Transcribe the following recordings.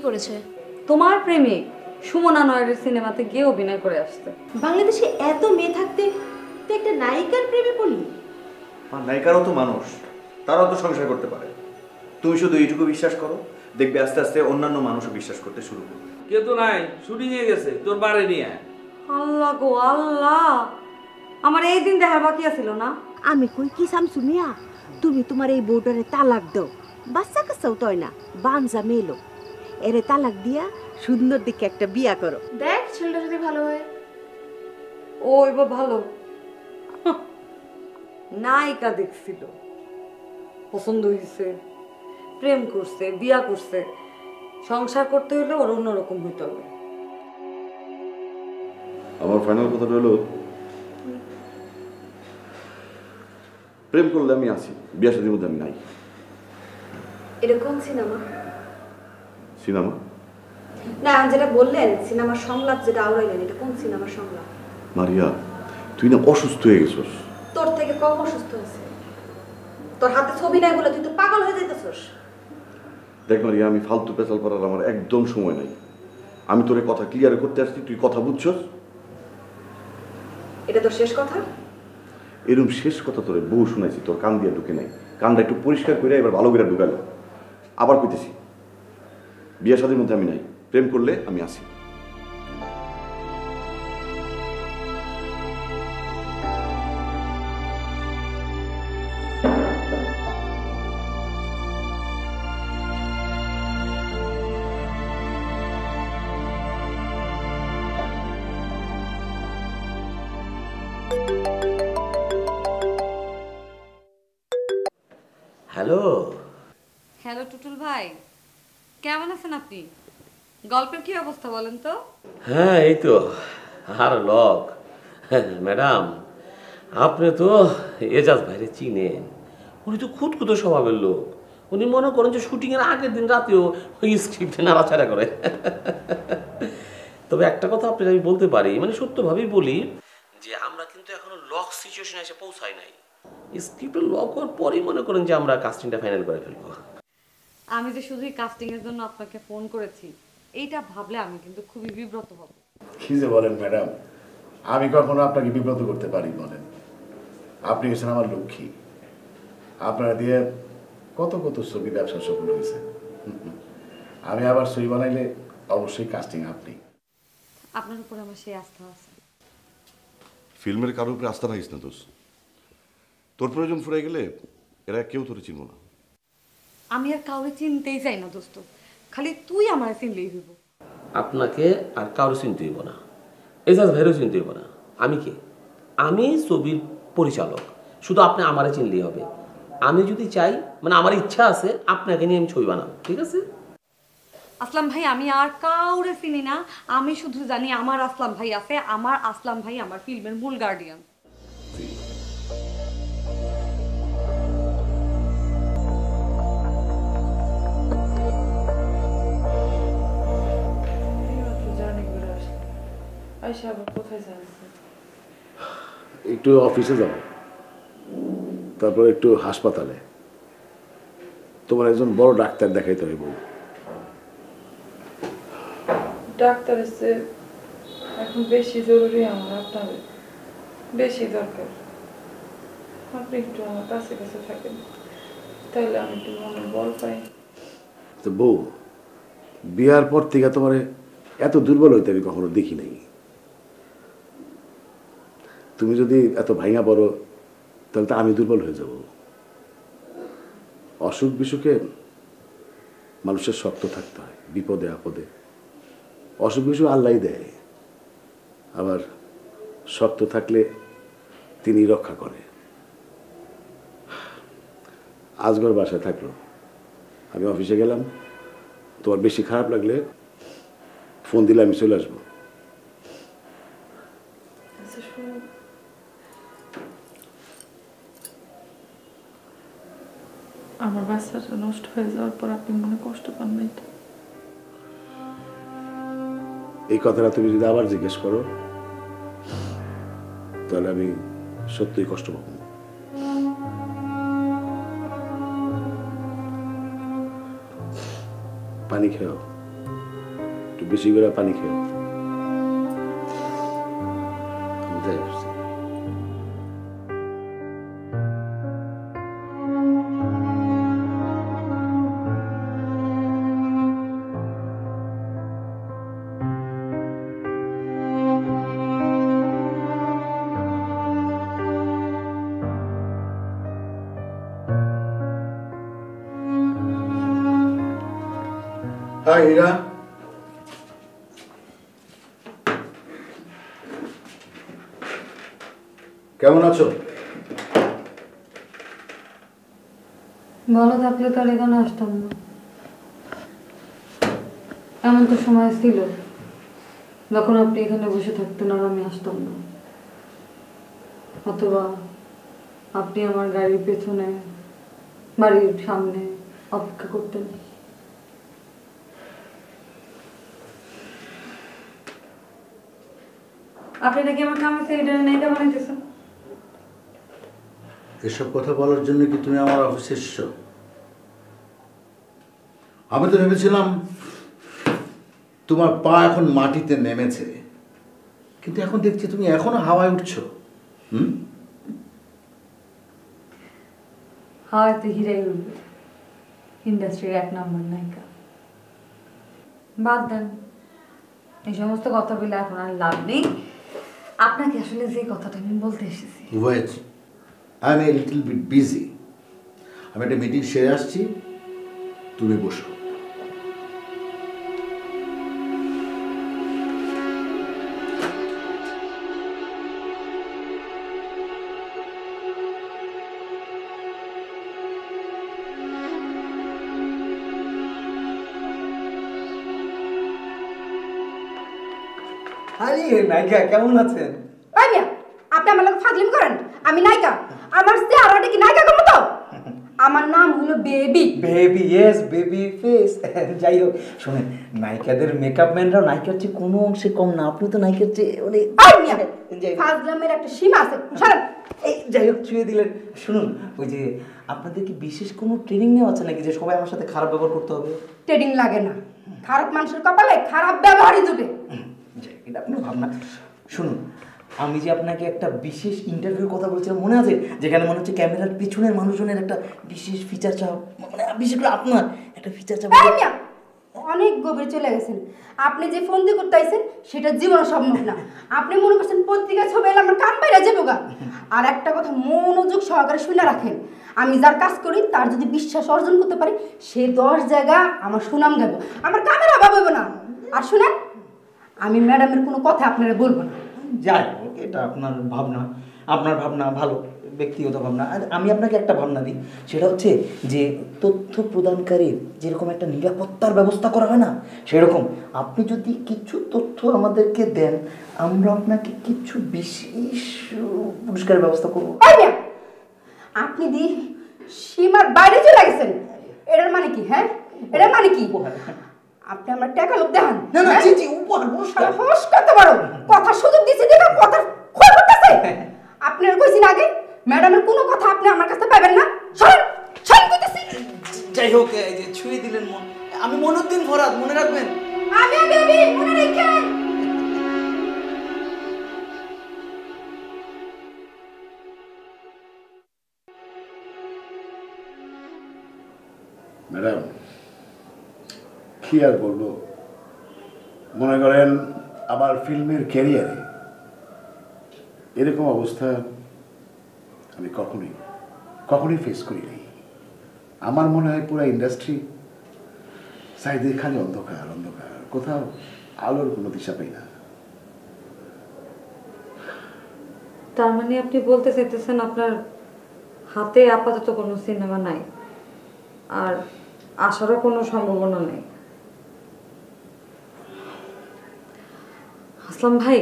করেছে? তোমার প্রেমিক সুমনা নয়ের সিনেমাতে গিয়ে অভিনয় করে আসছে। বাংলাদেশে এত মেয়ে থাকতে তুই একটা নায়িকার প্রেমে পড়লি? নায়িকারও তো মানুষ, তারাও তো সংসার করতে পারে। তুমি শুধু এইটুকু বিশ্বাস করো, দেখবে আস্তে আস্তে অন্যান্য মানুষও বিশ্বাস করতে শুরু করবে। কে তো নাই, শুটিং এ গেছে তোর বাড়ি নিয়ে। আল্লাহ গো আল্লাহ, আমার এই দিন দেখার বাকি আছিল না। আমি কই কি শামসু মিয়া, তুমি তোমার এই বউটারে তালাক দাও। বাচ্চা কাচ্চাও তয় না, বানজা মেলো। এরে তালাক দিয়া সুন্দর দিকে একটা বিয়া করো। দেখ ছেলেটা যদি ভালো হয়। ও এবার ভালো নায়িকা দেখছিল, পছন্দ হয়েছে, প্রেম করছে, বিয়া করছে, সংসার করতে হইলে ওর অন্যরকম হইতে হবে। আমার ফাইনাল কথাটা হলো, প্রেম করলে আমি আছি, বিয়া শাদীর মধ্যে আমি নাই। এটা কোন সিনেমা? সিনেমা না, যেটা বললেন সিনেমার সংলাপ যেটা আওড়াইলেন, এটা কোন সিনেমার সংলাপ? মারিয়া, তুই না অসুস্থ হয়ে গেছিস। তোর থেকে কম অসুস্থ হয়েছে। তোর হাতে ছবি নাই বলে তুই তো পাগল হয়ে যাইতেছস। দেখ মারিয়া, আমি ফালতু পেশাল করার আমার একদম সময় নাই। আমি তোরে কথা ক্লিয়ার করতে আসছি, তুই কথা বুঝছস? এটা তোর শেষ কথা? এরকম শেষ কথা তোরে বহু শুনাইছি, তোর কান দিয়ে ঢুকে নাই। কানটা একটু পরিষ্কার করে এবার ভালো করে ঢুকালো। আবার কইতেছি, বিয়া শাদীর মধ্যে আমি নাই, প্রেম করলে আমি আছি। হ্যালো। হ্যালো টুটুল ভাই, কেমন আছেন আপনি? গল্পের কি অবস্থা বলেন তো? হ্যাঁ এই তো, আর লক ম্যাডাম, আপনি তো এজাজ ভাইরে চিনেন। উনি তো খুঁতখুঁতো স্বভাবের লোক। উনি মনে করেন যে শুটিংয়ের আগের দিন রাতেও ওই স্ক্রিপ্টে নাড়াচাড়া করে। তবে একটা কথা আপনাকে আমি বলতে পারি, মানে সত্যভাবেই বলি, যে আমরা কিন্তু এখনো লক সিচুয়েশনে এসে পৌঁছাই নাই। স্ক্রিপ্টের লক হওয়ার পরেই মনে করেন যে আমরা কাস্টিংটা ফাইনাল করে ফেলবো। আমি যে শুধুই কাস্টিং এর জন্য আপনাকে ফোন করেছি, এইটা ভাবলে আমি কিন্তু খুবই বিব্রত হব। কি যে বলেন ম্যাডাম, আমি কখনো আপনাকে বিব্রত করতে পারি বলেন? আপনি হচ্ছেন আমার লক্ষ্মী। আপনারা দিয়ে কত কত ছবি ব্যবসা সফল হয়েছে। আমি আবার ছবি বানাইলে অবশ্যই কাস্টিং আপনি। আপনার উপর আমার সেই আস্থা আছে। ফিল্মের কারোর উপরে আস্থা রাখিস না দোষ। তোর প্রয়োজন ফুরাই গেলে এরা কেউ তোরে চিনব না। আমি আর কাউরে চিনতেই চাই না দোস্ত, খালি তুই আমার চিনলেই হইব। আপনাকে আর কারো চিনতে হইব না, এজাজ ভাইরও চিনতে হইব না। আমি কে? আমি ছবির পরিচালক, শুধু আপনি আমারে চিনলেই হবে। আমি যদি চাই, মানে আমার ইচ্ছা আছে, আপনাকে নিয়ে আমি ছবি বানাবো, ঠিক আছে? আসলাম ভাই, আমি আর কাউরে চিনি না। আমি শুধু জানি আমার আসলাম ভাই আছে, আমার আসলাম ভাই আমার ফিল্মের মূল গার্ডিয়ান। একটু অফিসে যাও, তারপর একটু হাসপাতালে। তোমার একজন বড় ডাক্তার দেখাইতে হইব। ডাক্তার এসে এখন বেশি জরুরি, আমার আপনার বেশি দরকার। আপনি একটু আমার কাছে কাছে থাকেন, তাহলে আমি একটু মনে বল পাই। তো বউ, বিয়ার পর থেকে তোমার এত দুর্বল হইতে আমি কখনো দেখি নাই। তুমি যদি এত ভাঙা পড়ো, তাহলে তো আমি দুর্বল হয়ে যাব। অসুখ বিসুখে মানুষের শক্ত থাকতে হয়, বিপদে আপদে। অসুখ বিসুখ আল্লাহই দেয়, আবার শক্ত থাকলে তিনি রক্ষা করে। আজগর বাসায় থাকলো, আমি অফিসে গেলাম। তোমার বেশি খারাপ লাগলে ফোন দিলে আমি চলে আসবো। আমার বাচ্চাটা নষ্ট হয়ে যাওয়ার পর আপনি মনে কষ্ট পান নাই তো? এই কথাটা তুমি যদি আবার জিজ্ঞেস করো, তাহলে আমি সত্যিই কষ্ট পাবো। পানি খেও। বেশি করে পানি খেও। যাই হোক। হাই হীরা, কেমন আছো? ভালো থাকলে তার এখানে আসতাম না। এমন তো সময় ছিল যখন আপনি এখানে বসে থাকতেন আর আমি আসতাম না, অথবা আপনি আমার গাড়ির পেছনে বাড়ির সামনে অপেক্ষা করতেন। আপনি নাকি আমার কামিজে এটা নায়িকা বানাইতেছেন। এসব কথা বলার জন্য কি তুমি আমার অফিসে এসছো? আমি তো ভেবেছিলাম তোমার পা এখন মাটিতে নেমেছে, কিন্তু এখন দেখছি তুমি এখনো হাওয়ায় উঠছো। হাওয়াতে হিরাই উঠবে, ইন্ডাস্ট্রির 1 নম্বর নায়িকা। বাদ দেন এই সমস্ত কথা বলে, এখন আর লাভ নেই। আপনাকে আসলে যে কথাটা আমি বলতে এসেছি। Wait, I am a little bit busy. আমি একটা মিটিং সেরে আসছি, তুমি বসো। আরে নায়িকা কেমন আছেন? ওই মিয়া, আপনি আমার লোক ফাজলিম করেন। আমি নায়িকা, আমার চেহারাটা কি নায়িকা কম তো? আমার নাম হলো baby. Baby, yes, baby face. যাই হোক, শোনেন, নায়িকাদের মেকআপ ম্যানরাও নায়িকার চেয়ে কোনো অংশে কম না। আপনি তো নায়িকার চেয়ে অনেক। ওই মিয়া, ফাজলামের একটা সীমা আছে। সরেন। এই যাই হোক, ছুঁয়ে দিলেন। শুনুন, ওই যে আপনাদের কি বিশেষ কোনো ট্রেনিং নেওয়া আছে নাকি, যে সবাই আমার সাথে খারাপ ব্যবহার করতে হবে? ট্রেডিং লাগে না, খারাপ মানুষের কপালে খারাপ ব্যবহারই জুটে। এটা আপনার ভাবনা। শুনুন, আমি যে আপনাকে একটা বিশেষ ইন্টারভিউর কথা বলছিলাম, মনে আছে? যেখানে মনে হচ্ছে ক্যামেরার পিছনের মানুষজনের একটা বিশেষ ফিচার চাপ, মানে বিশেষ করে আপনার একটা ফিচার চাপ। অনেক গভীর চলে গেছেন। আপনি যে ফোন দিয়ে করতে আইছেন সেটা জীবনে সম্ভব না। আপনি মনে করছেন পত্রিকা ছবি এলে আমার কান বাইরে যাবো গা। আর একটা কথা মনোযোগ সহকারে শুনে রাখেন, আমি যার কাজ করি তার যদি বিশ্বাস অর্জন করতে পারি, সে 10 জায়গা আমার সুনাম গাইব, আমার কামের অভাব হইব না। আর শুনেন, আমি ম্যাডামের কোনো কথা আপনারা বলবো না। যাই হোক, এটা আপনার ভাবনা, আপনার ভাবনা ভালো, ব্যক্তিগত ভাবনা। আর আমি আপনাকে একটা ভাবনা দিই, সেটা হচ্ছে যে তথ্য প্রদানকারীর যেরকম একটা নিরাপত্তার ব্যবস্থা করা হয় না, সেরকম আপনি যদি কিছু তথ্য আমাদেরকে দেন, আমরা আপনাকে কিছু বিশেষ পুরস্কারের ব্যবস্থা করবো। আপনি দি সীমার বাইরে চলে গেছেন। এটার মানে কি? হ্যাঁ, এটার মানে কি? আপনি আমার টাকা লোক দেখান। না না, জি জি, উপহার, পুরস্কার। হোস কত বড় কথা, সুযোগ দিছি দেখো কথা খোল করতেছে। আপনি আর কইছেন আগে ম্যাডামের কোনো কথা আপনি আমার কাছে পাবেন না। সরেন, সরেন কইতেছি। যাই হোক, এই যে ছুঁয়ে দিলেন মন। আমি মনুদ্দিন ফরাদ, মনে রাখবেন। আমি মনে রাখেন। ম্যাডাম, কি আর বলবো, মনে করেন আমার ফিল্মের ক্যারিয়ারে এরকম অবস্থা আমি কখনোই ফেস করিনি। আমার মনে হয় পুরো ইন্ডাস্ট্রি সাইডে খালি অন্ধকার, কোথাও আলোর কোনো দিশা পাই না। তার মানে আপনি বলতে চাইতেছেন আপনার হাতে আপাতত কোনো সিনেমা নাই, আর আসারও কোনো সম্ভাবনা নেই। আসলাম ভাই,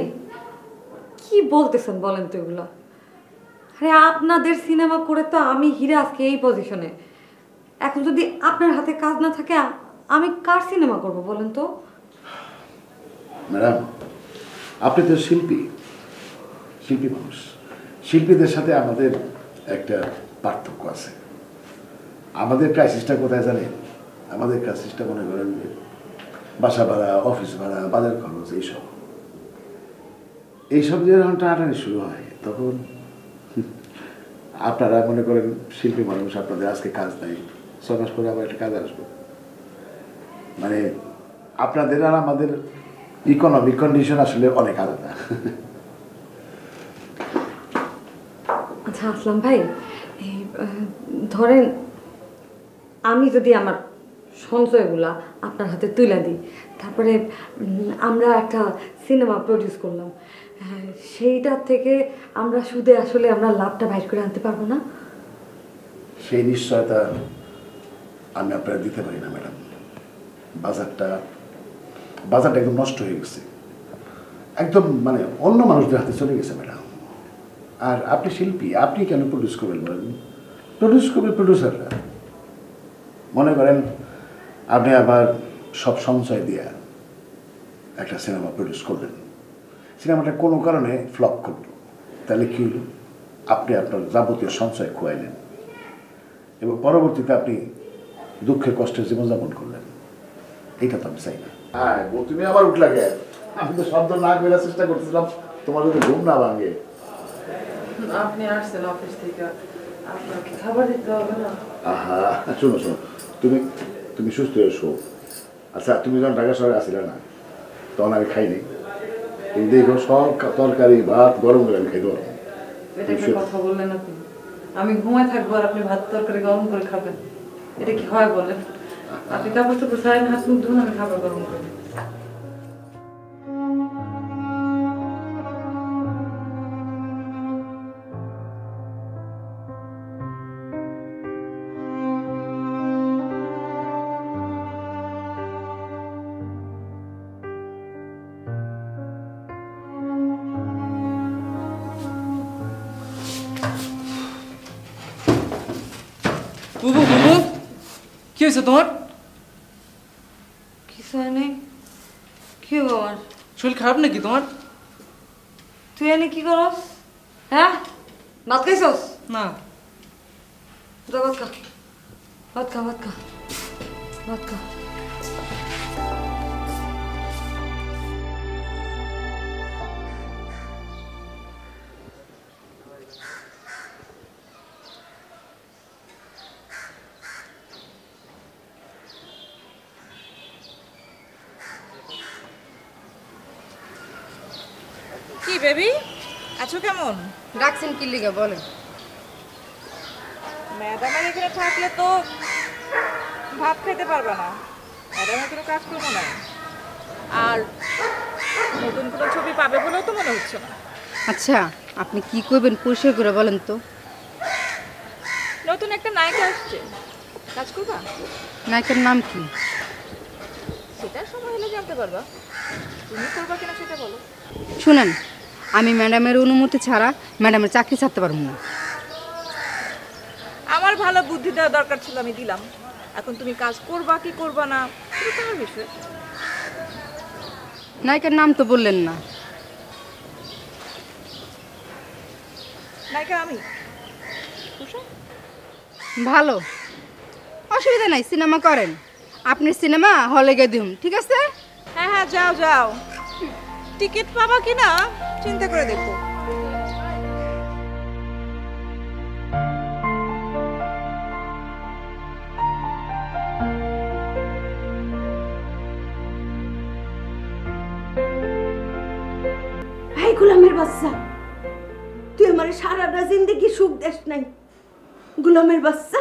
কি বলতেছেন বলেন তো এগুলো? আরে আপনাদের সিনেমা করে তো আমি হিরে আজকে এই পজিশনে। এখন যদি আপনার হাতে কাজ না থাকে, আমি কার সিনেমা করব বলেন তো? ম্যাডাম, আপনি তো শিল্পী মানুষ। শিল্পীদের সাথে আমাদের একটা পার্থক্য আছে। আমাদের ক্রাইসিসটা কোথায় জানেন? আমাদের ক্রাইসিসটা মনে করেন বাসা ভাড়া, অফিস ভাড়া, বাজার খরচ, এইসব যে যখন টানাটানি শুরু হয় তখন আপনারা মনে করেন শিল্পী মানুষ, আপনাদের আজকে কাজ নাই, 6 মাস পরে আবার একটা কাজ আসবে, মানে আপনাদের আর আমাদের ইকোনমিক কন্ডিশন আসলে অনেক আলাদা। আচ্ছা আসলাম ভাই, এই ধরেন আমি যদি আমার সঞ্চয়গুলা আপনার হাতে তুলে দিই, তারপরে আমরা একটা সিনেমা প্রডিউস করলাম, সেইটার থেকে আমরা সুদে আসলে আমরা লাভটা বাইর করে আনতে পারবো না? সেই নিশ্চয়তা আমি আপনারা দিতে পারি না ম্যাডাম। বাজারটা একদম নষ্ট হয়ে গেছে, একদম মানে অন্য মানুষদের হাতে চলে গেছে ম্যাডাম। আর আপনি শিল্পী, আপনি কেন প্রডিউস করবেন বলেন? প্রডিউস করবে প্রডিউসাররা। মনে করেন আপনি আবার সব সঞ্চয় দিয়ে একটা সিনেমা প্রডিউস করলেন, সিনেমাটা কোনো কারণে ফ্লপ করলো, তাহলে কী হলো? আপনি আপনার যাবতীয় সঞ্চয় খোয়াইলেন এবং পরবর্তীতে আপনি দুঃখে কষ্টের জীবনযাপন করলেন। এইটা তো আমি চাই না। হ্যাঁ, তুমি আবার উঠলা গে? আমি তো শব্দ না করার চেষ্টা করতেছিলাম তোমার যদি ঘুম না ভাঙে। আপনি আসছেন অফিস থেকে, আপনাকে খাবার দিতে হবে না? আহা, শোনো, তুমি সুস্থ হয়ে শো। আচ্ছা, তুমি যখন ঢাকা শহরে আসছিলে না, তখন আমি খাইনি। তুমি দেখো সব তরকারি ভাত গরম করে আমি খাই দেবো। এটা কি কথা বললেন আপনি? আমি ঘুমায় থাকবো আর আপনি ভাত তরকারি গরম করে খাবেন? এটা কি হয় বলেন? আপনি কাপড় চোপড় ছাড়েন, হাত মুখ ধুন, আমি খাবার গরম করি। বুবু বুবু, কি হয়েছে তোমার? কিছু হয়নি। কি হবো আমার? শরীর খারাপ নাকি তোমার? তুই এনে কি করস? হ্যাঁ, ভাত খাইছস? না। যা ভাত খা, ভাত খা, ভাত খা, ভাত খা। কি বেবি, আছো কেমন? ডাকছেন কি লিগা বলেন? ম্যাডামের এখানে থাকলে তো ভাত খেতে পারবে না, ম্যাডামের কোনো কাজ করবো না, আর নতুন কোনো ছবি পাবে বলেও তো মনে হচ্ছে না। আচ্ছা, আপনি কি করবেন পরিষ্কার করে বলেন তো? নতুন একটা নায়িকা আসছে, কাজ করবা? নায়িকার নাম কি? সেটা সময় হলে জানতে পারবা। তুমি করবা কিনা সেটা বলো। শুনেন, আমি ম্যাডামের অনুমতি ছাড়া ম্যাডামের চাকরি ছাড়তে পারবো না। আমার ভালো বুদ্ধি দেওয়া দরকার ছিল, আমি দিলাম। এখন তুমি কাজ করবা কি করবা না সেটা তোমার বিষয়। নায়িকার নাম তো বললেন না। নায়িকা আমি। ভালো, অসুবিধা নাই, সিনেমা করেন। আপনি সিনেমা হলে গিয়ে দিন, ঠিক আছে? হ্যাঁ হ্যাঁ, যাও যাও। টিকিট পাবা কিনা চিন্তা করে দেখো। ভাই গোলামের বাচ্চা, তুই আমার সারাটা জিন্দগি সুখ দেশ নাই। গোলামের বাচ্চা,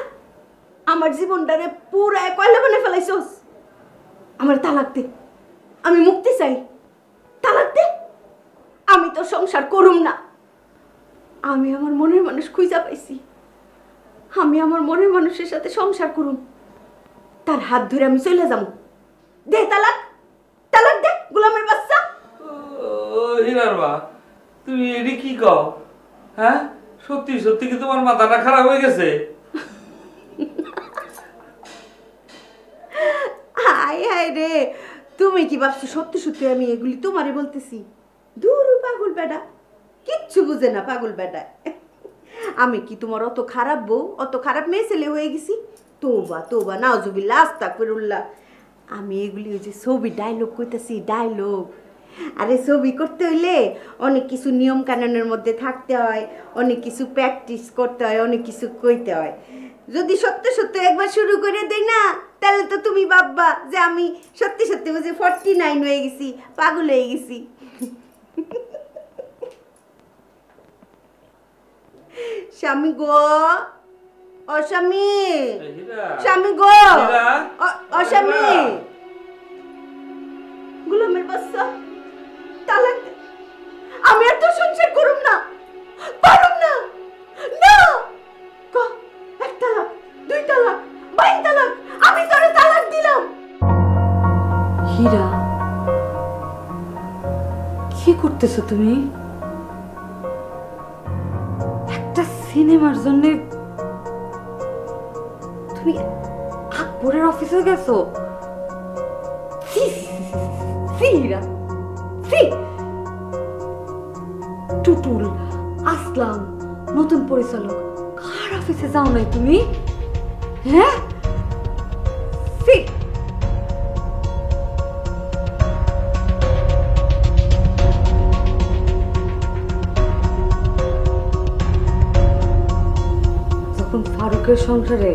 আমার জীবনটারে পুরা কয়লা বানিয়ে ফেলাইছস। আমার তালাক দে, আমি মুক্তি চাই। তালাক দে, আমি তো সংসার করুম না। আমি আমার মনের মানুষ খুঁজা পাইছি, আমি আমার মনের মানুষের সাথে সংসার করুম। তার হাত ধরে আমি চলে যাব। দে তালাক, তালাক দে গোলামের বাচ্চা। ও হিরার মা, তুমি এডি কি কও? হ্যাঁ, সত্যি সত্যি কি তোমার মাথাটা খারাপ হয়ে গেছে? হায় হায় রে, তুমি কি ভাবছো সত্যি সত্যি আমি এগুলি তোমারে বলতেছি? দূর পাগল বেটা, কিচ্ছু বুঝে না পাগল বেটা। আমি কি তোমার অত খারাপ বউ, অত খারাপ মেয়ে ছেলে হয়ে গেছি? তোবা তোবা, নাউজুবিল্লাহ, আস্তাগফিরুল্লাহ। আমি এগুলি ওই যে ছবি ডায়লগ কইতেছি, ডায়লগ। আরে ছবি করতে হইলে অনেক কিছু নিয়ম কানুনের মধ্যে থাকতে হয়, অনেক কিছু প্র্যাকটিস করতে হয়, অনেক কিছু কইতে হয়। যদি সত্য সত্য একবার শুরু করে দেই না, তাহলে তো তুমি ভাববা যে আমি সত্যি সত্যি বুঝি 49 হয়ে গেছি, পাগল হয়ে গেছি। স্বামী গো, ও স্বামী, স্বামী গো, ও স্বামী। গোলামের বাচ্চা, তালাক দে। আমি আর তো সংসার করুম না, পারুম না। না, এক তালাক, 2 তালাক, 22 তালাক, আমি তোরে তালাক দিলাম। হীরা, কি করতেছো তুমি? একটা সিনেমার জন্য তুমি আকবরের অফিসে গেছো? হীরা, টুটুল, আসলাম, নতুন পরিচালক, কার অফিসে যাও নাই তুমি? হ্যাঁ, যখন ফারুকের সংসারে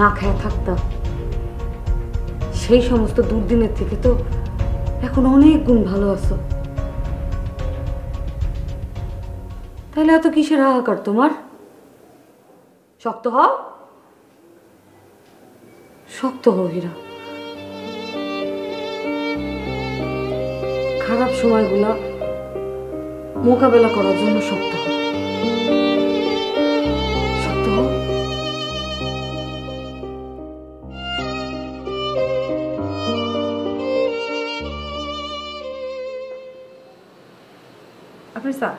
না খায় থাকতাম, সেই সমস্ত দুর্দিনের থেকে তো এখন অনেক গুণ ভালো আছো। তাহলে এত কিসের হাহাকার তোমার? শক্ত হও, শক্ত হও হীরা। খারাপ সময়গুলা মোকাবেলা করার জন্য শক্ত হও, শক্ত হও। আপনার চা।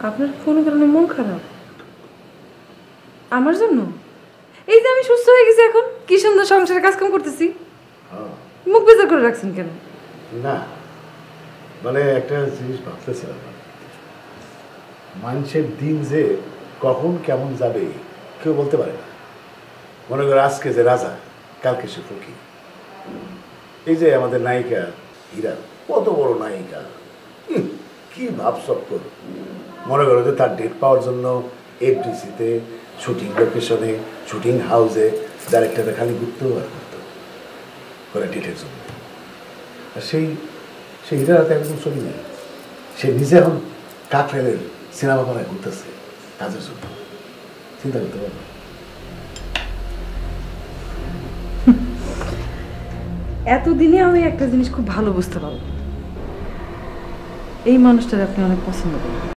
আপনার কোনো কারণে মন খারাপ? আমার জন্য? এই যে আমি সুস্থ হয়ে গেছি, এখন কি সুন্দর সংসারে কাজকাম করতেছি, মুখ বেজার করে রাখছেন কেন? না, মানে একটা জিনিস ভাবতেছিলাম, মানুষের দিন যে কখন কেমন যাবে কেউ বলতে পারে না। মনে করো আজকে যে রাজা, কালকে সে ফকির। এই যে আমাদের নায়িকা হীরা, কত বড় নায়িকা, কি ভাবসব করো। মনে করো যে তার ডেট পাওয়ার জন্য এফডিসিতে, শুটিং লোকেশনে, শুটিং হাউসে ডাইরেক্টররা খালি ঘুরতেও আর করতো করে ডেটের জন্য। আর সেই হীরার হাতে একদম ছবি নেই। সে নিজে এখন কাকরেলের সিনেমা বানায় ঘুরতেছে কাজের জন্য। চিন্তা করতে পারবো। এতদিনে আমি একটা জিনিস খুব ভালো বুঝতে পারবো, এই মানুষটার আপনি অনেক পছন্দ করেন।